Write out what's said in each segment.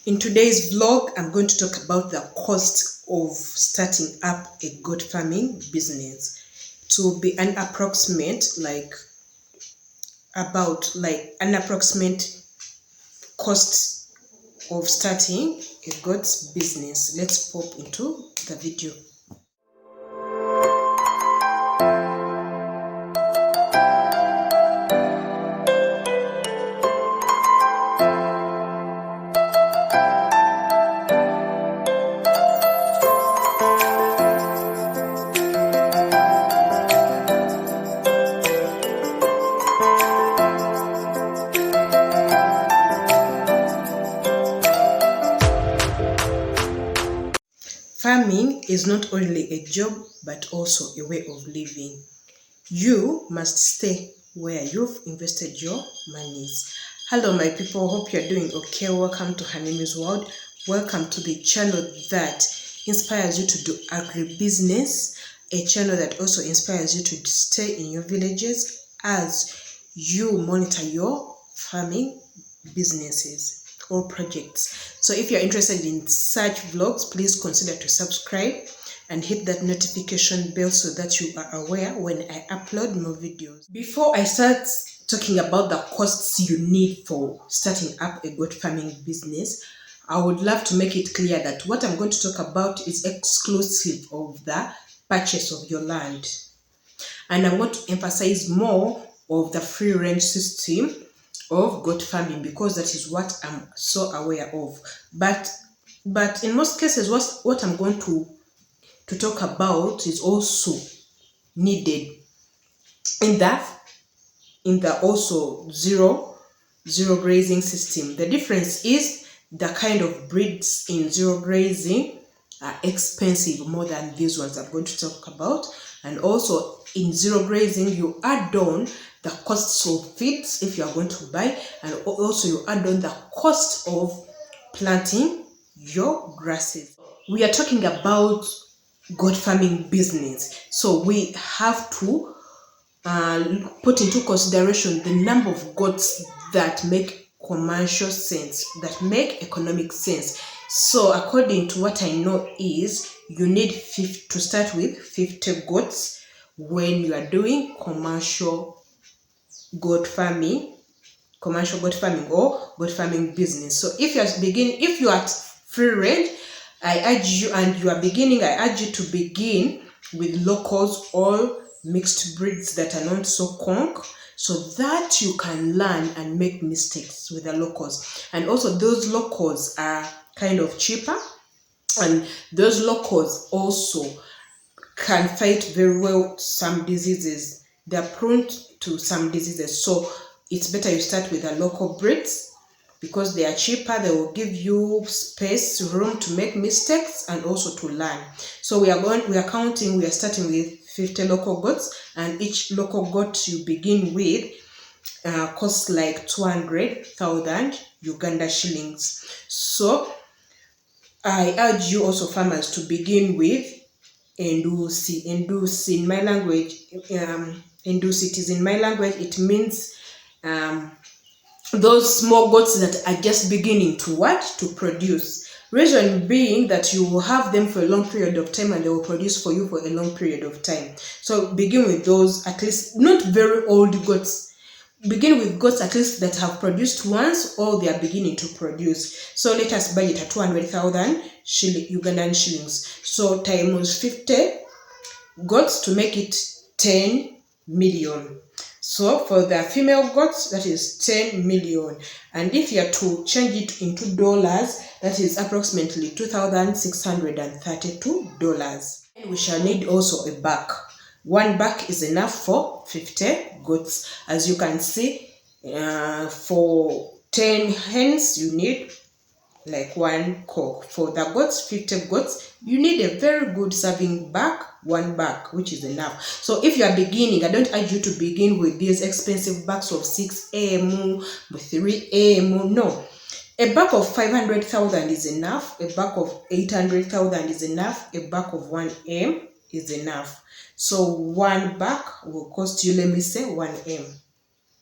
In today's vlog, I'm going to talk about the cost of starting up a goat farming business. To be an approximate, an approximate cost of starting a goat business. Let's pop into the video. Farming is not only a job but also a way of living. You must stay where you've invested your monies. Hello my people, hope you're doing okay. Welcome to her name is World. Welcome to the channel that inspires you to do agribusiness, a channel that also inspires you to stay in your villages as you monitor your farming businesses or projects. So if you're interested in such vlogs, please consider to subscribe and hit that notification bell so that you are aware when I upload more videos. Before I start talking about the costs you need for starting up a goat farming business, I would love to make it clear that what I'm going to talk about is exclusive of the purchase of your land. And I want to emphasize more of the free range system of goat farming because that is what I'm so aware of. But in most cases, what I'm going to talk about is also needed in the also zero grazing system. The difference is the kind of breeds in zero grazing are expensive more than these ones I'm going to talk about. And also in zero grazing, you add on the costs of feeds if you are going to buy, and also you add on the cost of planting your grasses. We are talking about goat farming business, so we have to put into consideration the number of goats that make commercial sense, that make economic sense. So according to what I know is you need to start with 50 goats when you are doing commercial goat farming or goat farming business. So if you are free range, I urge you to begin with locals or mixed breeds that are not so conk, so that you can learn and make mistakes with the locals. And also those locals are kind of cheaper, and those locals also can fight very well some diseases. They're prone to some diseases, so it's better you start with the local breeds because they are cheaper. They will give you space, room to make mistakes and also to learn. So we are starting with 50 local goats, and each local goat you begin with costs like 200,000 Uganda shillings. So I urge you also farmers to begin with Endusi. Endusi in my language, Endusi, it is in my language, it means those small goats that are just beginning to produce. Reason being that you will have them for a long period of time and they will produce for you for a long period of time. So begin with those, at least not very old goats. Begin with goats at least that have produced once or they are beginning to produce. So let us budget at 200,000 Ugandan shillings. So times 50 goats to make it 10 million. So for the female goats, that is 10 million. And if you are to change it into dollars, that is approximately $2,632. And we shall need also a buck. One buck is enough for 50 goats. As you can see, for 10 hens, you need like one cock. For the goats, 50 goats, you need a very good serving buck, one buck, which is enough. So if you are beginning, I don't urge you to begin with these expensive bucks of 6 AMU, 3 AMU, no. A buck of 500,000 is enough, a buck of 800,000 is enough, a buck of 1 M is enough. So one buck will cost you, let me say, 1 M.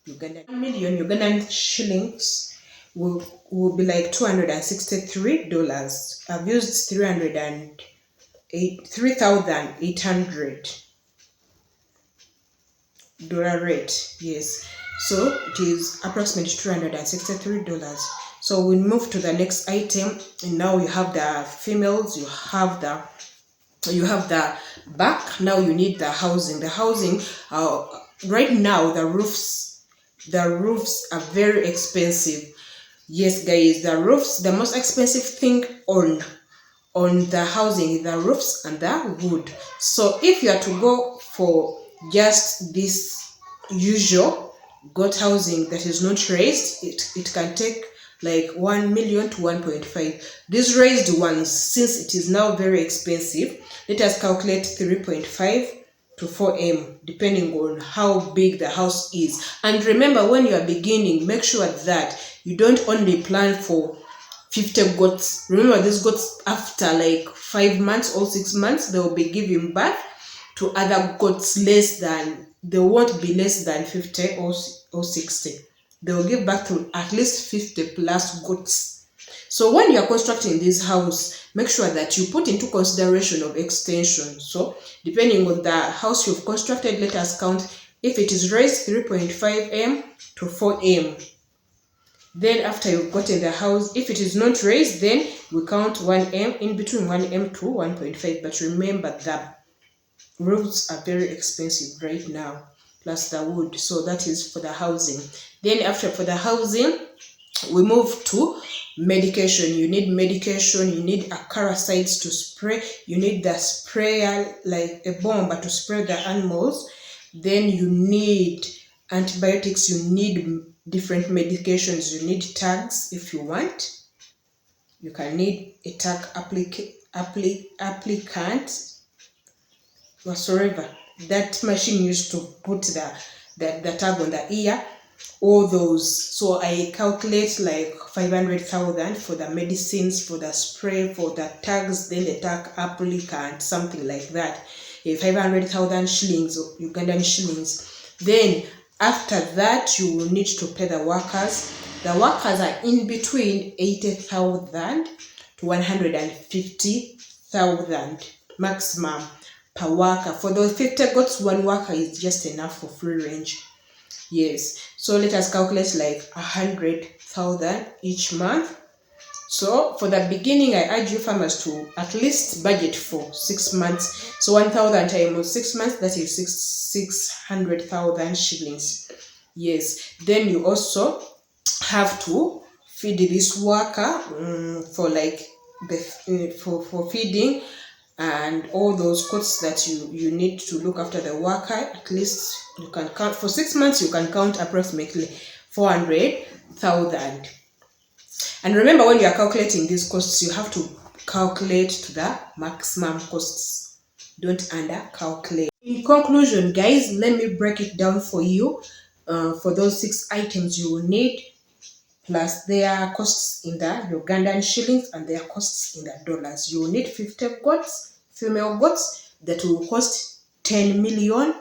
1 million Ugandan shillings will be like $263. I've used $3,800 rate. Yes, so it is approximately $263. So we move to the next item, and now you have the females, you have the back. Now you need the housing. Right now the roofs are very expensive. Yes guys, the most expensive thing on the housing is the roofs and the wood. So if you are to go for just this usual goat housing that is not raised, it can take like 1 million to 1.5. These raised ones, since it is now very expensive, let us calculate 3.5 to 4M, depending on how big the house is. And remember, when you are beginning, make sure that you don't only plan for 50 goats. Remember, these goats, after like 5 months or 6 months, they will be giving birth to other goats they won't be less than 50 or 60. They will give birth to at least 50 plus goats. So when you are constructing this house, make sure that you put into consideration of extension. So depending on the house you've constructed, let us count if it is raised 3.5M to 4M. Then after you've gotten the house, if it is not raised, then we count 1M, in between 1M to 1.5. But remember that roofs are very expensive right now, plus the wood. So that is for the housing. Then for the housing, we move to medication. You need medication, you need acaricides to spray, you need the sprayer, like a bomb to spray the animals. Then you need antibiotics, you need different medications, you need tags if you want. You can need a tag applicant whatsoever. That machine used to put the tag on the ear, all those. So I calculate like 500,000 for the medicines, for the spray, for the tags, then the tag applicant, something like that. 500,000 shillings, Ugandan shillings. Then after that, you will need to pay the workers. The workers are in between 80,000 to 150,000 maximum per worker. For those 50 goats, one worker is just enough for free range. Yes, so let us calculate like 100,000 each month. So for the beginning, I urge you farmers to at least budget for 6 months. So 1,000 times 6 months, that is 600,000 shillings. Yes, then you also have to feed this worker for like for feeding and all those costs that you need to look after the worker. At least you can count for 6 months, you can count approximately 400,000. And remember, when you are calculating these costs, you have to calculate to the maximum costs. Don't under calculate. In conclusion, guys, let me break it down for you. For those 6 items you will need, plus their costs in the Ugandan shillings and their costs in the dollars. You will need 50 goats, female goats, that will cost 10 million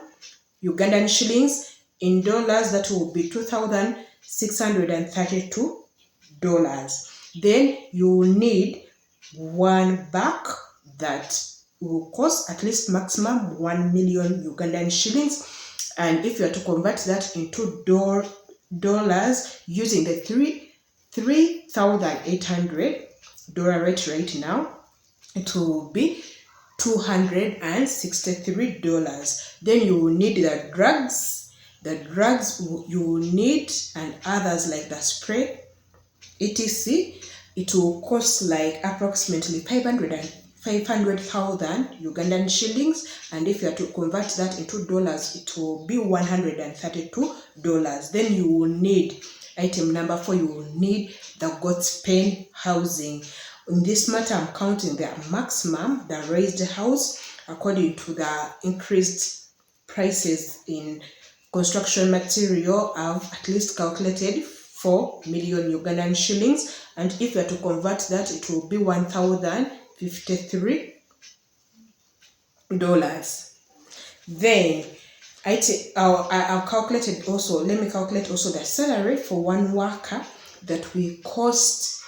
Ugandan shillings. In dollars, that will be $2,632. Then you will need one bag that will cost at least maximum 1 million Ugandan shillings. And if you are to convert that into dollars using the $3,800 rate right now, it will be $263. Then you will need the drugs you will need, and others like the spray, etc. It will cost like approximately 500,000 Ugandan shillings, and if you are to convert that into dollars, it will be $132. Then you will need item number 4. You will need the goat's pen housing. In this matter, I'm counting the maximum, the raised house, according to the increased prices in construction material. I've at least calculated 4 million Ugandan shillings, and if you are to convert that, it will be $1,053. Then I've calculated also, let me calculate also the salary for one worker. that will cost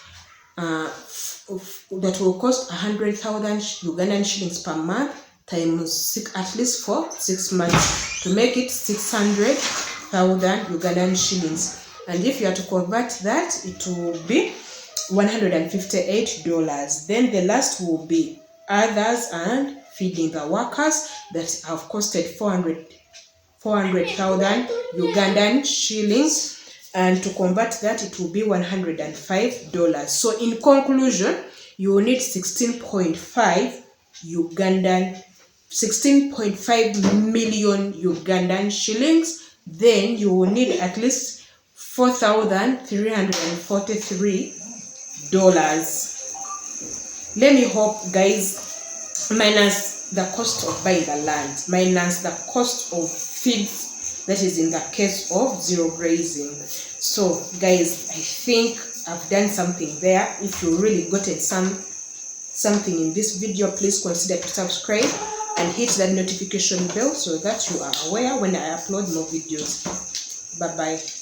100,000 Ugandan shillings per month times 6, at least for 6 months, to make it 600,000 Ugandan shillings. And if you are to convert that, it will be $158. Then the last will be others and feeding the workers that have costed 400,000 Ugandan shillings, and to convert that it will be $105. So in conclusion, you will need 16.5 million Ugandan shillings. Then you will need at least $4,343. Let me hope, guys, minus the cost of buying the land, minus the cost of feeds, that is in the case of zero grazing. So guys, I think I've done something there. If you really gotten something in this video, please consider to subscribe and hit that notification bell so that you are aware when I upload more videos. Bye bye.